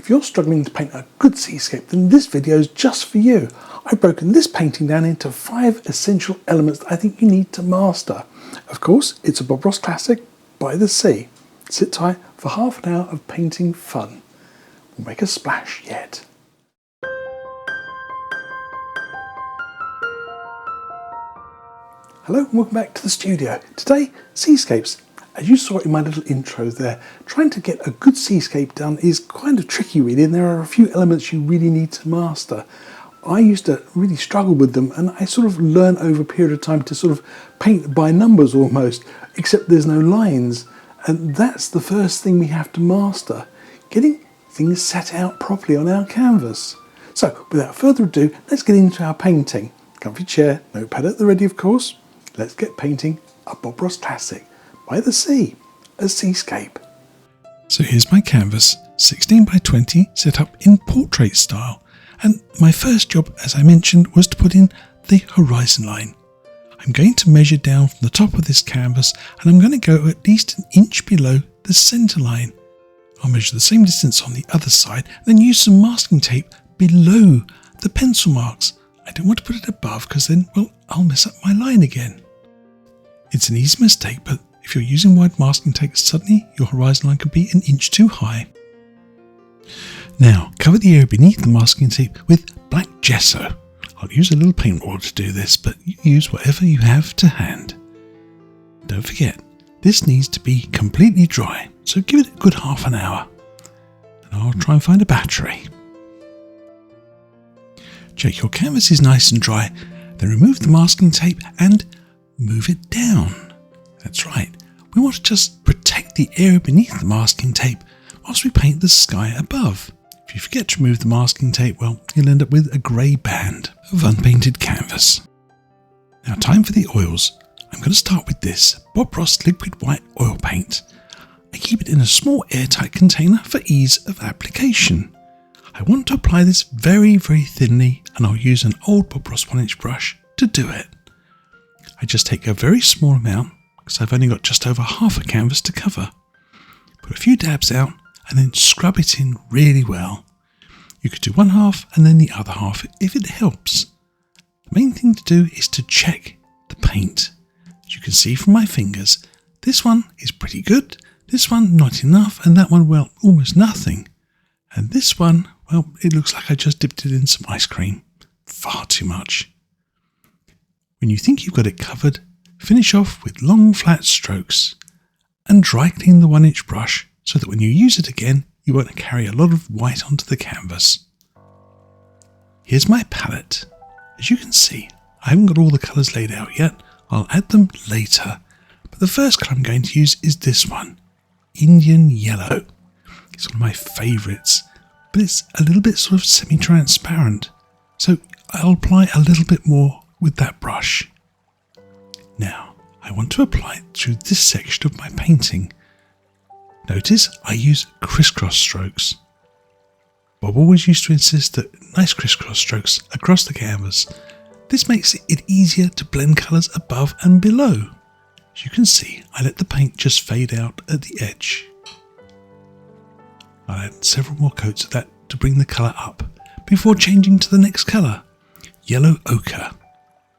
If you're struggling to paint a good seascape, then this video is just for you. I've broken this painting down into 5 essential elements that I think you need to master. Of course, it's a Bob Ross classic, By the Sea. Sit tight for half an hour of painting fun. We'll make a splash yet. Hello and welcome back to the studio. Today, seascapes. As you saw in my little intro there, trying to get a good seascape done is kind of tricky really, and there are a few elements you really need to master. I used to really struggle with them, and I sort of learned over a period of time to sort of paint by numbers almost, except there's no lines. And that's the first thing we have to master, getting things set out properly on our canvas. So without further ado, let's get into our painting. Comfy chair, notepad at the ready of course. Let's get painting a Bob Ross classic, By the Sea, a seascape. So here's my canvas, 16 by 20, set up in portrait style. And my first job, as I mentioned, was to put in the horizon line. I'm going to measure down from the top of this canvas, and I'm going to go at least an inch below the centre line. I'll measure the same distance on the other side, and then use some masking tape below the pencil marks. I don't want to put it above because then, well, I'll mess up my line again. It's an easy mistake, but if you're using wide masking tape, suddenly your horizon line could be an inch too high. Now, cover the area beneath the masking tape with black gesso. I'll use a little paint roller to do this, but you use whatever you have to hand. Don't forget, this needs to be completely dry, so give it a good half an hour. And I'll try and find a battery. Check your canvas is nice and dry, then remove the masking tape and move it down. That's right, we want to just protect the area beneath the masking tape whilst we paint the sky above. If you forget to remove the masking tape, well, you'll end up with a grey band of unpainted canvas. Now time for the oils. I'm going to start with this Bob Ross liquid white oil paint. I keep it in a small airtight container for ease of application. I want to apply this very, very thinly, and I'll use an old Bob Ross 1-inch brush to do it. I just take a very small amount because I've only got just over half a canvas to cover. Put a few dabs out and then scrub it in really well. You could do one half and then the other half if it helps. The main thing to do is to check the paint. As you can see from my fingers, this one is pretty good, this one not enough, and that one, well, almost nothing. And this one, well, it looks like I just dipped it in some ice cream. Far too much. When you think you've got it covered, finish off with long flat strokes and dry clean the 1-inch brush so that when you use it again, you won't carry a lot of white onto the canvas. Here's my palette. As you can see, I haven't got all the colours laid out yet. I'll add them later. But the first colour I'm going to use is this one, Indian Yellow. It's one of my favourites, but it's a little bit sort of semi-transparent. So I'll apply a little bit more with that brush. Now, I want to apply it through this section of my painting. Notice I use crisscross strokes. Bob always used to insist that nice crisscross strokes across the canvas. This makes it easier to blend colours above and below. As you can see, I let the paint just fade out at the edge. I'll add several more coats of that to bring the colour up before changing to the next colour, yellow ochre.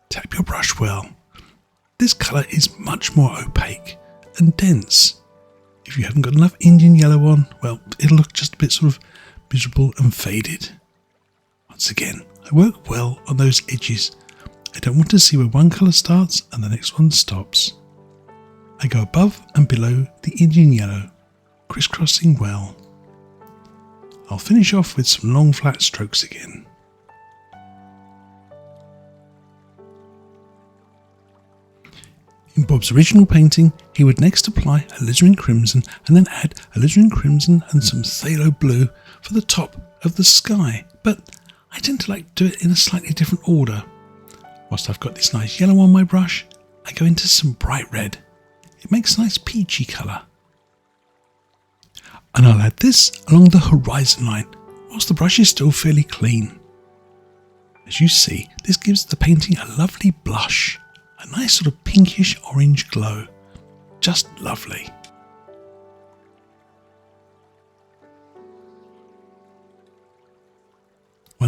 Tap your brush well. This colour is much more opaque and dense. If you haven't got enough Indian yellow on, well, it'll look just a bit sort of miserable and faded. Once again, I work well on those edges. I don't want to see where one colour starts and the next one stops. I go above and below the Indian yellow, crisscrossing well. I'll finish off with some long flat strokes again. In Bob's original painting, he would next apply alizarin crimson and then add alizarin crimson and some phthalo blue for the top of the sky, but I tend to like to do it in a slightly different order. Whilst I've got this nice yellow on my brush, I go into some bright red. It makes a nice peachy colour. And I'll add this along the horizon line, whilst the brush is still fairly clean. As you see, this gives the painting a lovely blush. A nice sort of pinkish orange glow. Just lovely.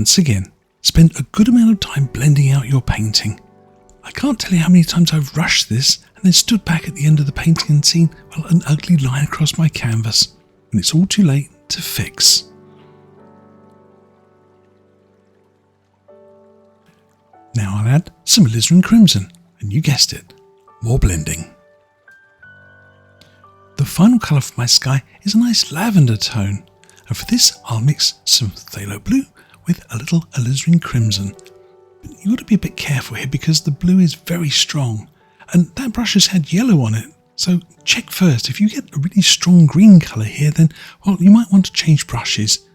Once again, spend a good amount of time blending out your painting. I can't tell you how many times I've rushed this and then stood back at the end of the painting and seen, well, an ugly line across my canvas, and it's all too late to fix. Now I'll add some alizarin crimson, and you guessed it, more blending. The final colour for my sky is a nice lavender tone, and for this I'll mix some phthalo blue with a little alizarin crimson. But you've got to be a bit careful here because the blue is very strong, and that brush has had yellow on it, so check first. If you get a really strong green colour here, then, well, you might want to change brushes.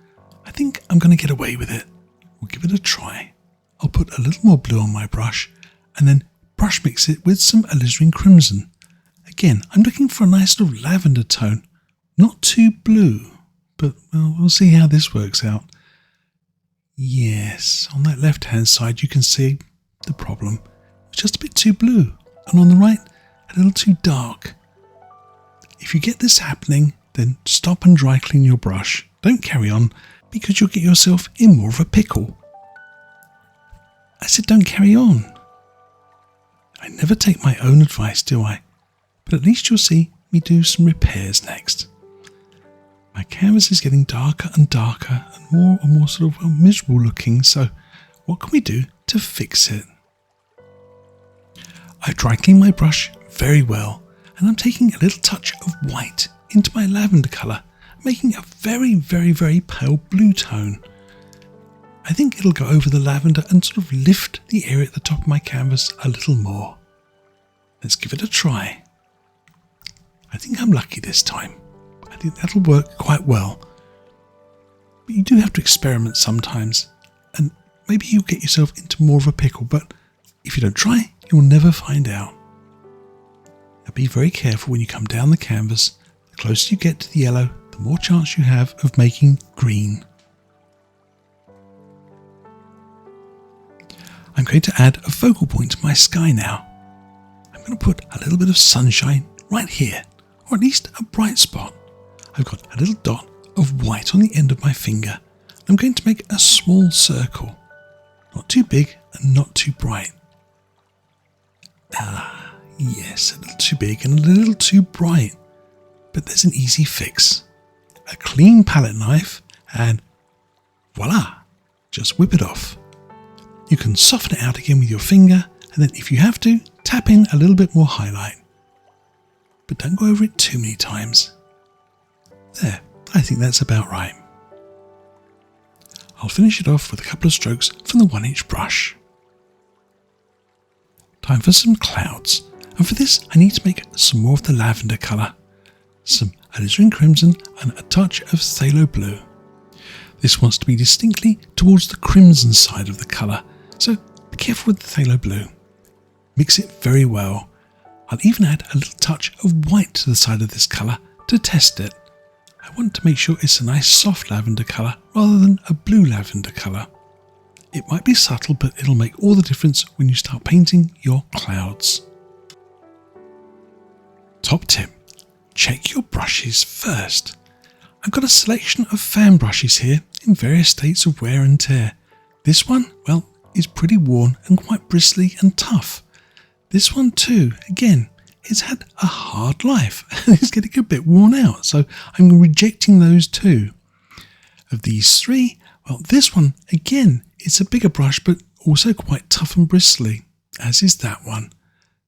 I think I'm going to get away with it. We'll give it a try. I'll put a little more blue on my brush and then brush mix it with some alizarin crimson. Again, I'm looking for a nice little lavender tone, not too blue, but well, we'll see how this works out. Yes, on that left hand side you can see the problem. It's just a bit too blue, and on the right a little too dark. If you get this happening, then stop and dry clean your brush. Don't carry on, because you'll get yourself in more of a pickle. I said don't carry on. I never take my own advice, do I? But at least you'll see me do some repairs next. My canvas is getting darker and darker and more sort of miserable looking, so what can we do to fix it? I dry clean my brush very well, and I'm taking a little touch of white into my lavender colour, making a very, very, very pale blue tone. I think it'll go over the lavender and sort of lift the area at the top of my canvas a little more. Let's give it a try. I think I'm lucky this time. I think that'll work quite well. But you do have to experiment sometimes, and maybe you'll get yourself into more of a pickle, but if you don't try, you'll never find out. Now be very careful when you come down the canvas. The closer you get to the yellow, the more chance you have of making green. I'm going to add a focal point to my sky now. I'm going to put a little bit of sunshine right here, or at least a bright spot. I've got a little dot of white on the end of my finger. I'm going to make a small circle, not too big and not too bright. Yes, a little too big and a little too bright, but there's an easy fix. A clean palette knife and voila, just whip it off. You can soften it out again with your finger, and then if you have to, tap in a little bit more highlight. But don't go over it too many times. There, I think that's about right. I'll finish it off with a couple of strokes from the 1-inch brush. Time for some clouds, and for this I need to make some more of the lavender colour, some alizarin crimson and a touch of phthalo blue. This wants to be distinctly towards the crimson side of the colour, so be careful with the phthalo blue. Mix it very well. I'll even add a little touch of white to the side of this colour to test it. I want to make sure it's a nice soft lavender colour rather than a blue lavender colour. It might be subtle, but it'll make all the difference when you start painting your clouds. Top tip, check your brushes first. I've got a selection of fan brushes here in various states of wear and tear. This one, well, is pretty worn and quite bristly and tough. This one too, again, it's had a hard life and it's getting a bit worn out, so I'm rejecting those two. Of these three, well, this one, again, it's a bigger brush but also quite tough and bristly, as is that one.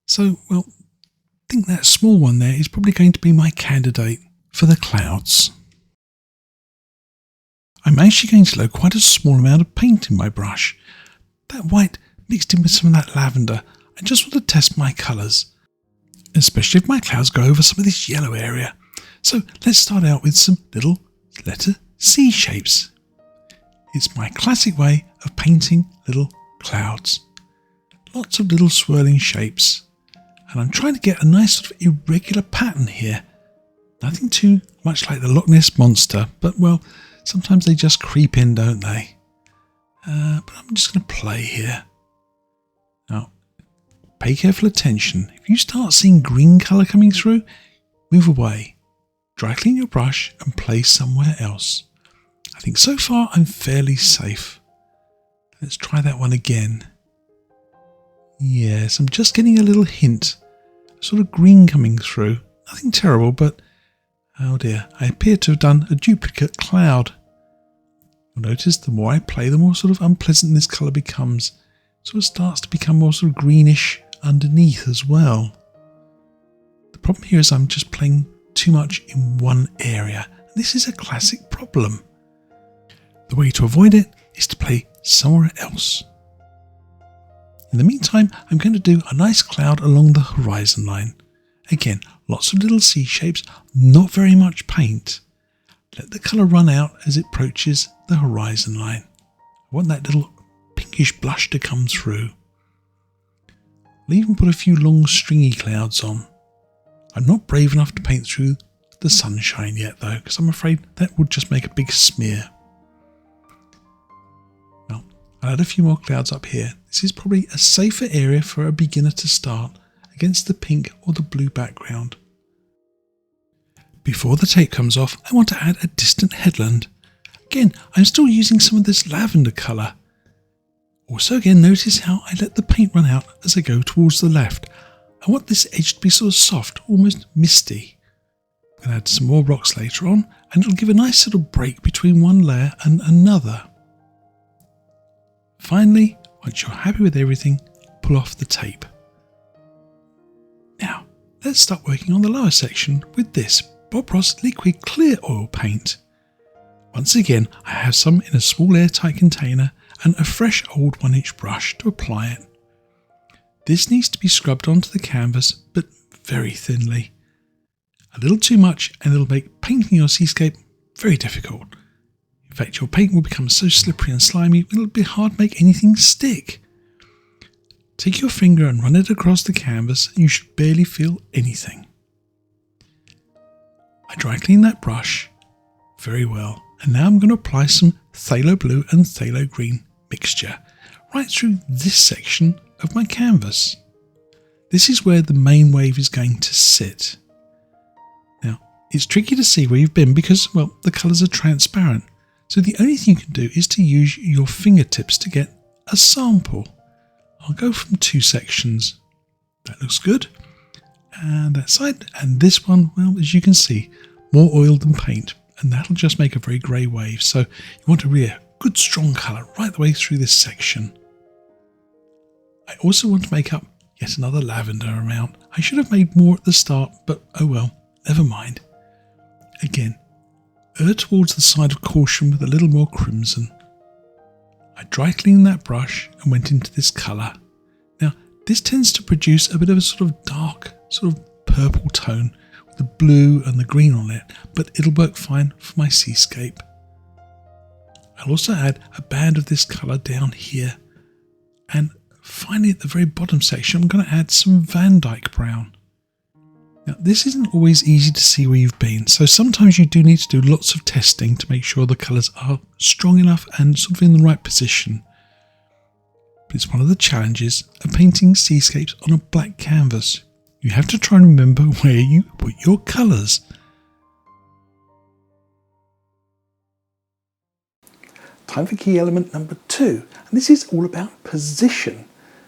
So, well, I think that small one there is probably going to be my candidate for the clouds. I'm actually going to load quite a small amount of paint in my brush. That white mixed in with some of that lavender. I just want to test my colours, especially if my clouds go over some of this yellow area. So let's start out with some little letter C shapes. It's my classic way of painting little clouds. Lots of little swirling shapes. And I'm trying to get a nice sort of irregular pattern here. Nothing too much like the Loch Ness Monster, but well, sometimes they just creep in, don't they? But I'm just going to play here. Now, pay careful attention. If you start seeing green colour coming through, move away. Dry clean your brush and play somewhere else. I think so far I'm fairly safe. Let's try that one again. Yes, I'm just getting a little hint. Sort of green coming through. Nothing terrible, but oh dear, I appear to have done a duplicate cloud. You'll notice the more I play, the more sort of unpleasant this colour becomes. It sort of starts to become more sort of greenish underneath as well. The problem here is I'm just playing too much in one area. This is a classic problem. The way to avoid it is to play somewhere else. In the meantime, I'm going to do a nice cloud along the horizon line. Again, lots of little C shapes, not very much paint. Let the colour run out as it approaches the horizon line. I want that little pinkish blush to come through. I'll even put a few long stringy clouds on. I'm not brave enough to paint through the sunshine yet though, because I'm afraid that would just make a big smear. Well, I'll add a few more clouds up here. This is probably a safer area for a beginner to start against the pink or the blue background. Before the tape comes off, I want to add a distant headland. Again, I'm still using some of this lavender colour. Also again, notice how I let the paint run out as I go towards the left. I want this edge to be sort of soft, almost misty. I'm going to add some more rocks later on, and it'll give a nice little break between one layer and another. Finally, once you're happy with everything, pull off the tape. Now, let's start working on the lower section with this Bob Ross liquid clear oil paint. Once again, I have some in a small airtight container and a fresh old 1-inch brush to apply it. This needs to be scrubbed onto the canvas, but very thinly. A little too much and it'll make painting your seascape very difficult. In fact, your paint will become so slippery and slimy it'll be hard to make anything stick. Take your finger and run it across the canvas and you should barely feel anything. I dry clean that brush very well, and now I'm going to apply some phthalo blue and phthalo green mixture right through this section of my canvas. This is where the main wave is going to sit. Now, it's tricky to see where you've been because, well, the colours are transparent. So the only thing you can do is to use your fingertips to get a sample. I'll go from 2 sections. That looks good. And that side, and this one, well, as you can see, more oil than paint, and that'll just make a very grey wave. So you want a really good strong colour right the way through this section. I also want to make up yet another lavender amount. I should have made more at the start, but oh well, never mind. Again, err towards the side of caution with a little more crimson. I dry cleaned that brush and went into this colour. Now, this tends to produce a bit of a sort of dark, sort of purple tone with the blue and the green on it, but it'll work fine for my seascape. I'll also add a band of this colour down here, and finally at the very bottom section I'm going to add some Van Dyke brown. Now this isn't always easy to see where you've been, so sometimes you do need to do lots of testing to make sure the colours are strong enough and sort of in the right position. But it's one of the challenges of painting seascapes on a black canvas. You have to try and remember where you put your colours. Time for key element number 2, and this is all about position.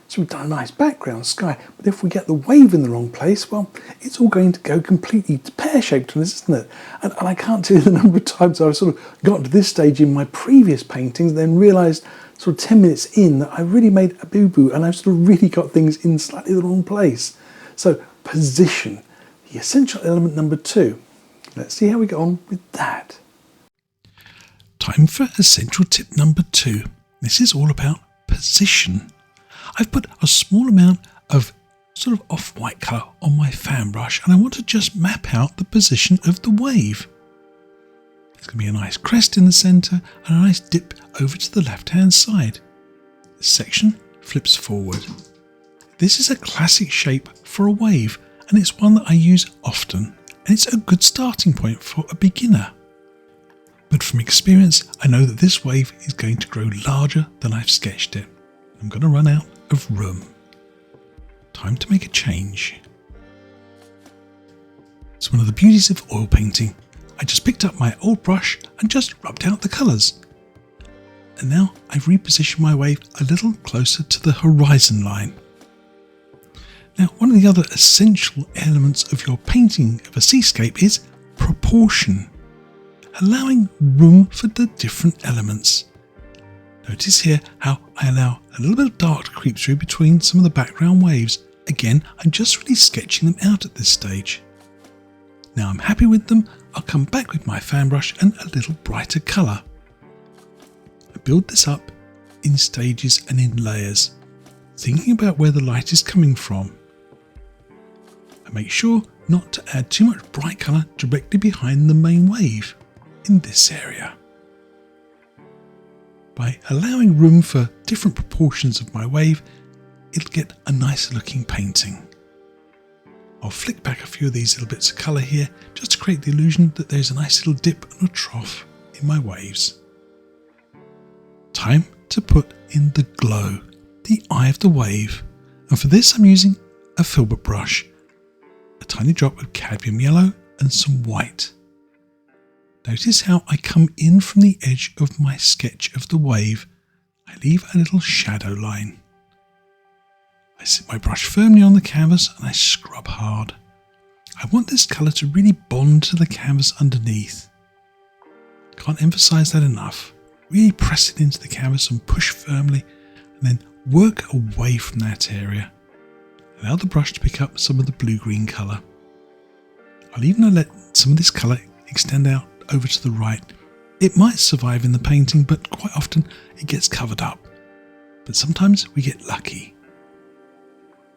So we've done a nice background sky, but if we get the wave in the wrong place, well, it's all going to go completely pear-shaped on us, isn't it? And I can't tell you the number of times I've sort of got to this stage in my previous paintings, then realised sort of 10 minutes in that I really made a boo-boo and I've sort of really got things in slightly the wrong place. So position, the essential element number 2. Let's see how we go on with that. Time for essential tip number 2. This is all about position. I've put a small amount of sort of off-white colour on my fan brush and I want to just map out the position of the wave. There's going to be a nice crest in the centre and a nice dip over to the left-hand side. This section flips forward. This is a classic shape for a wave and it's one that I use often, and it's a good starting point for a beginner. But from experience, I know that this wave is going to grow larger than I've sketched it. I'm going to run out of room. Time to make a change. It's one of the beauties of oil painting. I just picked up my old brush and just rubbed out the colours. And now I've repositioned my wave a little closer to the horizon line. Now, one of the other essential elements of your painting of a seascape is proportion, allowing room for the different elements. Notice here how I allow a little bit of dark to creep through between some of the background waves. Again, I'm just really sketching them out at this stage. Now I'm happy with them, I'll come back with my fan brush and a little brighter colour. I build this up in stages and in layers, thinking about where the light is coming from. I make sure not to add too much bright colour directly behind the main wave in this area. By allowing room for different proportions of my wave, it'll get a nicer looking painting. I'll flick back a few of these little bits of colour here just to create the illusion that there's a nice little dip and a trough in my waves. Time to put in the glow, the eye of the wave, and for this I'm using a filbert brush, a tiny drop of cadmium yellow and some white. Notice how I come in from the edge of my sketch of the wave. I leave a little shadow line. I sit my brush firmly on the canvas and I scrub hard. I want this colour to really bond to the canvas underneath. Can't emphasise that enough. Really press it into the canvas and push firmly, and then work away from that area. Allow the brush to pick up some of the blue-green colour. I'll even let some of this colour extend out over to the right. It might survive in the painting, but quite often it gets covered up. But sometimes we get lucky.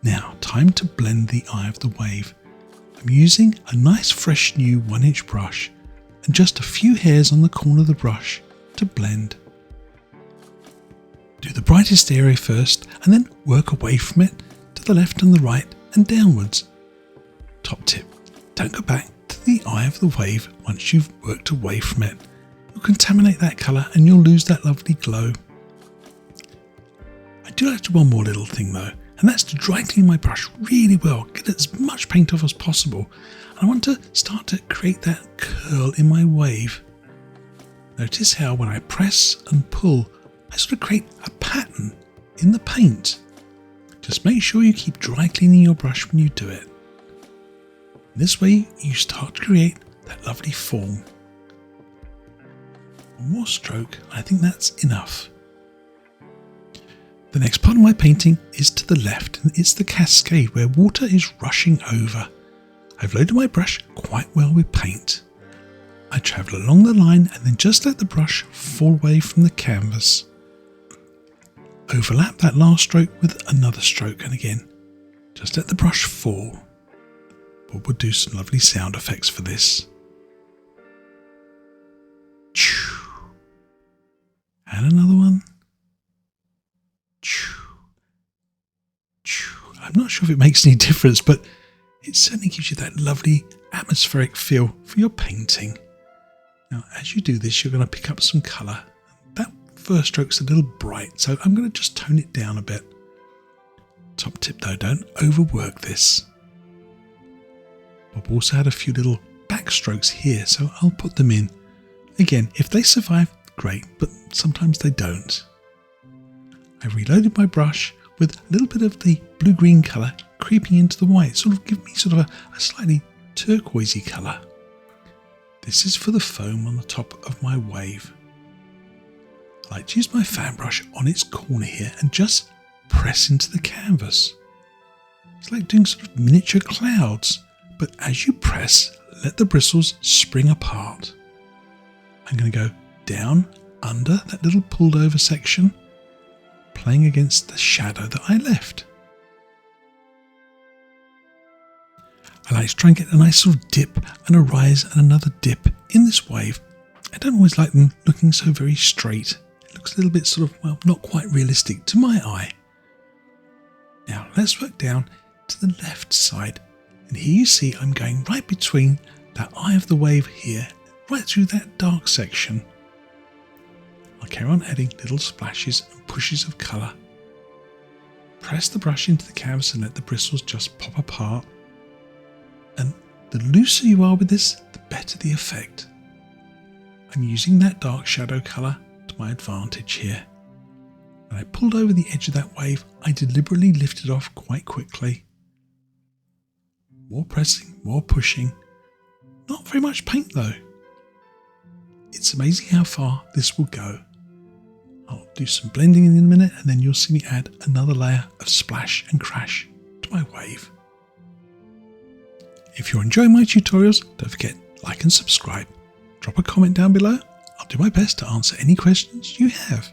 Now, time to blend the eye of the wave. I'm using a nice fresh new 1-inch brush and just a few hairs on the corner of the brush to blend. Do the brightest area first and then work away from it to the left and the right and downwards. Top tip, don't go back to the eye of the wave once you've worked away from it. You'll contaminate that colour and you'll lose that lovely glow. I do like to do one more little thing though, and that's to dry clean my brush really well, get as much paint off as possible. And I want to start to create that curl in my wave. Notice how when I press and pull, I sort of create a pattern in the paint. Just make sure you keep dry cleaning your brush when you do it. This way you start to create that lovely form. One more stroke, I think that's enough. The next part of my painting is to the left, and it's the cascade where water is rushing over. I've loaded my brush quite well with paint. I travel along the line and then just let the brush fall away from the canvas. Overlap that last stroke with another stroke, and again, just let the brush fall. But we'll do some lovely sound effects for this. And another one. I'm not sure if it makes any difference, but it certainly gives you that lovely atmospheric feel for your painting. Now, as you do this, you're going to pick up some colour. That first stroke's a little bright, so I'm going to just tone it down a bit. Top tip though, don't overwork this. Bob also had a few little back strokes here, so I'll put them in. Again, if they survive, great, but sometimes they don't. I reloaded my brush with a little bit of the blue-green colour creeping into the white, sort of give me sort of a slightly turquoisey colour. This is for the foam on the top of my wave. I like to use my fan brush on its corner here and just press into the canvas. It's like doing sort of miniature clouds, but as you press, let the bristles spring apart. I'm going to go down under that little pulled over section, playing against the shadow that I left. I like to try and get a nice sort of dip and a rise and another dip in this wave. I don't always like them looking so very straight. It looks a little bit sort of, well, not quite realistic to my eye. Now let's work down to the left side. And here you see I'm going right between that eye of the wave here, right through that dark section. I'll carry on adding little splashes and pushes of colour. Press the brush into the canvas and let the bristles just pop apart. And the looser you are with this, the better the effect. I'm using that dark shadow colour to my advantage here. When I pulled over the edge of that wave, I deliberately lifted off quite quickly. More pressing, more pushing. Not very much paint though. It's amazing how far this will go. I'll do some blending in a minute and then you'll see me add another layer of splash and crash to my wave. If you're enjoying my tutorials, don't forget like and subscribe. Drop a comment down below. I'll do my best to answer any questions you have.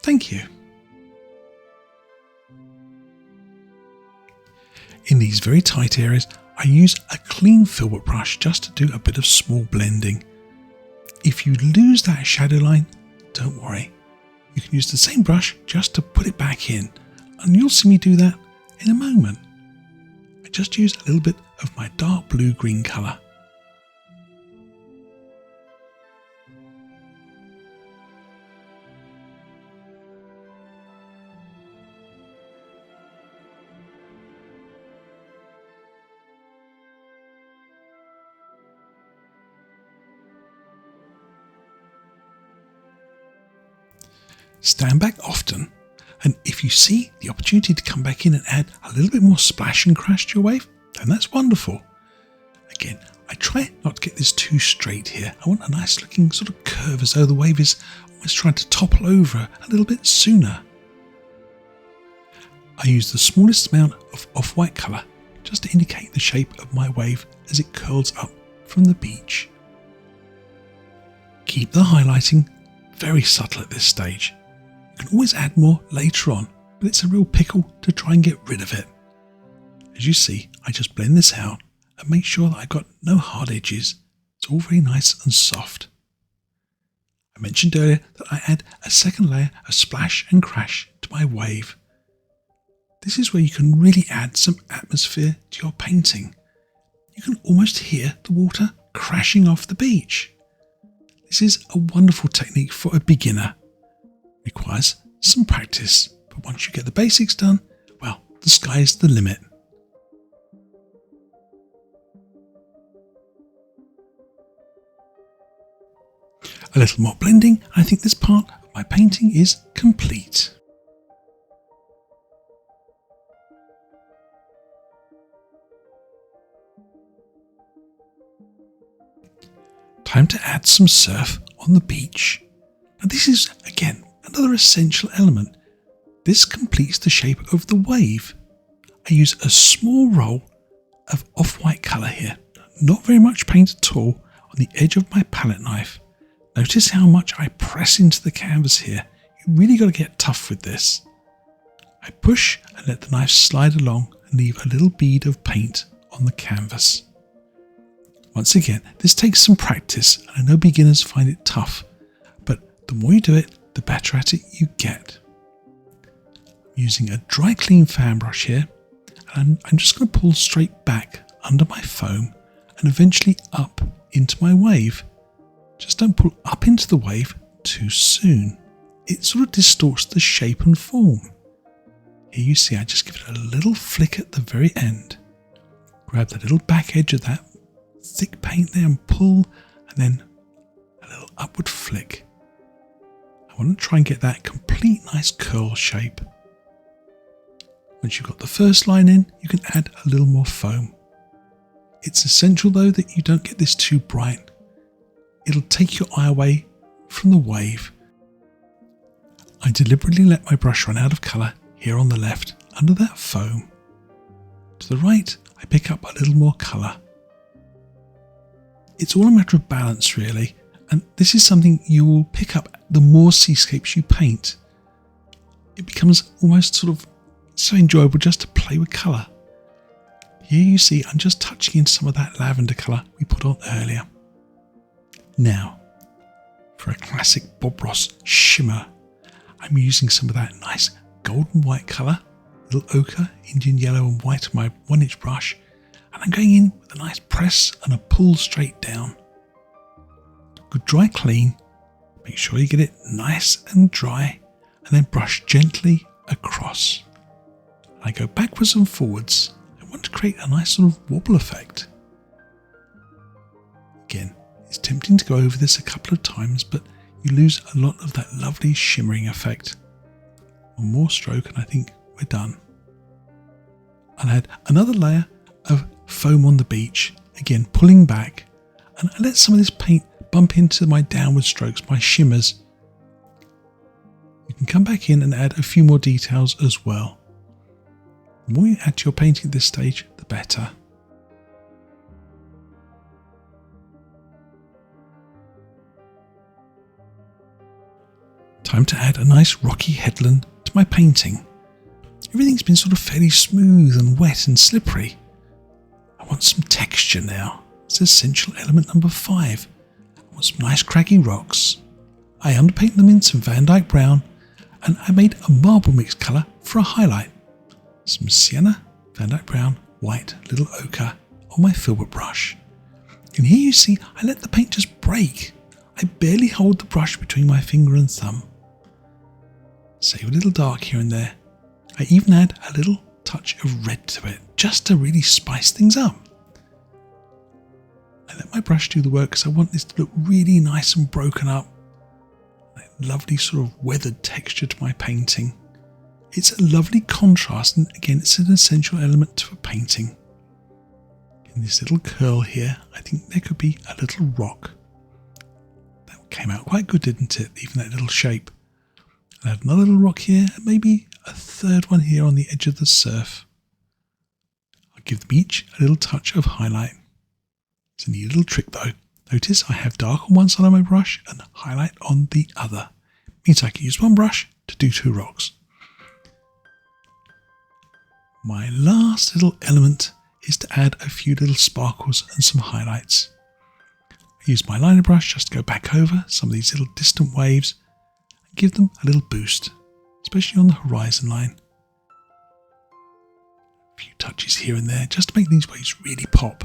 Thank you. In these very tight areas, I use a clean filbert brush just to do a bit of small blending. If you lose that shadow line, don't worry. You can use the same brush just to put it back in, and you'll see me do that in a moment. I just use a little bit of my dark blue-green colour. Stand back often, and if you see the opportunity to come back in and add a little bit more splash and crash to your wave, then that's wonderful. Again, I try not to get this too straight here. I want a nice looking sort of curve as though the wave is almost trying to topple over a little bit sooner. I use the smallest amount of off-white colour just to indicate the shape of my wave as it curls up from the beach. Keep the highlighting very subtle at this stage. You can always add more later on, but it's a real pickle to try and get rid of it. As you see, I just blend this out and make sure that I've got no hard edges. It's all very nice and soft. I mentioned earlier that I add a second layer of splash and crash to my wave. This is where you can really add some atmosphere to your painting. You can almost hear the water crashing off the beach. This is a wonderful technique for a beginner. Requires some practice, but once you get the basics done, well, the sky's the limit. A little more blending, and I think this part of my painting is complete. Time to add some surf on the beach. Now this is, again, another essential element. This completes the shape of the wave. I use a small roll of off-white colour here. Not very much paint at all on the edge of my palette knife. Notice how much I press into the canvas here. You really got to get tough with this. I push and let the knife slide along and leave a little bead of paint on the canvas. Once again, this takes some practice, and I know beginners find it tough, but the more you do it, the better at it you get. I'm using a dry clean fan brush here, and I'm just going to pull straight back under my foam and eventually up into my wave. Just don't pull up into the wave too soon. It sort of distorts the shape and form. Here you see I just give it a little flick at the very end. Grab the little back edge of that thick paint there and pull, and then a little upward flick. I want to try and get that complete nice curl shape. Once you've got the first line in, you can add a little more foam. It's essential though that you don't get this too bright. It'll take your eye away from the wave. I deliberately let my brush run out of colour here on the left under that foam. To the right, I pick up a little more colour. It's all a matter of balance really, and this is something you will pick up the more seascapes you paint. It becomes almost sort of so enjoyable just to play with colour. Here you see I'm just touching in some of that lavender colour we put on earlier. Now, for a classic Bob Ross shimmer, I'm using some of that nice golden white colour, little ochre, Indian yellow and white on my 1-inch brush, and I'm going in with a nice press and a pull straight down. Good dry clean, make sure you get it nice and dry, and then brush gently across. I go backwards and forwards. I want to create a nice sort of wobble effect. Again, it's tempting to go over this a couple of times, but you lose a lot of that lovely shimmering effect. One more stroke and I think we're done. I'll add another layer of foam on the beach, again pulling back, and I let some of this paint bump into my downward strokes, my shimmers. You can come back in and add a few more details as well. The more you add to your painting at this stage, the better. Time to add a nice rocky headland to my painting. Everything's been sort of fairly smooth and wet and slippery. I want some texture now. It's essential element number 5. I want some nice craggy rocks. I underpaint them in some Van Dyke brown, and I made a marble mix colour for a highlight. Some Sienna, Van Dyke brown, white, little ochre on my filbert brush. And here you see I let the paint just break. I barely hold the brush between my finger and thumb. Save a little dark here and there. I even add a little touch of red to it, just to really spice things up. I let my brush do the work because I want this to look really nice and broken up. That lovely sort of weathered texture to my painting. It's a lovely contrast, and again it's an essential element to a painting. In this little curl here, I think there could be a little rock. That came out quite good, didn't it? Even that little shape. I'll add another little rock here, and maybe a third one here on the edge of the surf. I'll give them each a little touch of highlight. It's a neat little trick though. Notice I have dark on one side of my brush and highlight on the other. Means I can use one brush to do 2 rocks. My last little element is to add a few little sparkles and some highlights. I use my liner brush just to go back over some of these little distant waves and give them a little boost, especially on the horizon line. A few touches here and there just to make these waves really pop.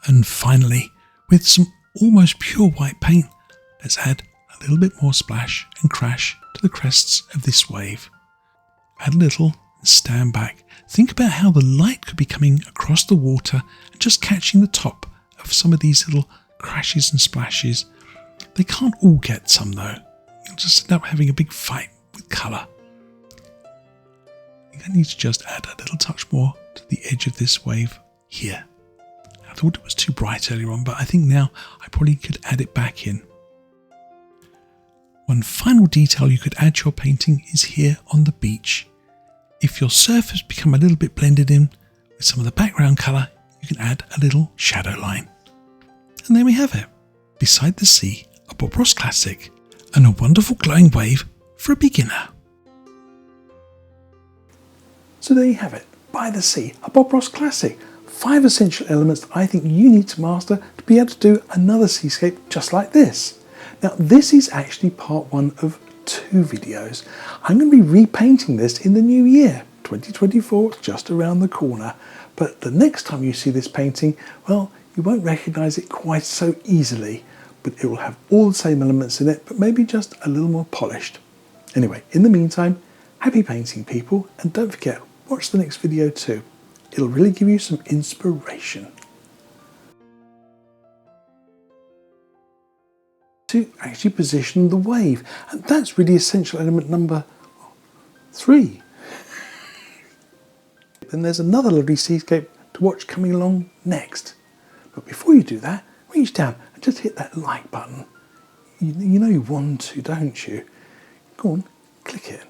And finally, with some almost pure white paint, let's add a little bit more splash and crash to the crests of this wave. Add a little and stand back. Think about how the light could be coming across the water and just catching the top of some of these little crashes and splashes. They can't all get some though. You'll just end up having a big fight with colour. I think I need to just add a little touch more to the edge of this wave here. I thought it was too bright earlier on, but I think now I probably could add it back in. One final detail you could add to your painting is here on the beach. If your surf has become a little bit blended in with some of the background colour, you can add a little shadow line. And there we have it. Beside the sea, a Bob Ross classic, and a wonderful glowing wave for a beginner. So there you have it. By the sea, a Bob Ross classic. 5 essential elements that I think you need to master to be able to do another seascape just like this. Now this is actually part 1 of 2 videos. I'm going to be repainting this in the new year. 2024 is just around the corner. But the next time you see this painting, well, you won't recognise it quite so easily. But it will have all the same elements in it, but maybe just a little more polished. Anyway, in the meantime, happy painting people, and don't forget, watch the next video too. It'll really give you some inspiration to actually position the wave, and that's really essential element number 3. Then there's another lovely seascape to watch coming along next. But before you do that, reach down and just hit that like button. You know you want to, don't you? Go on, click it.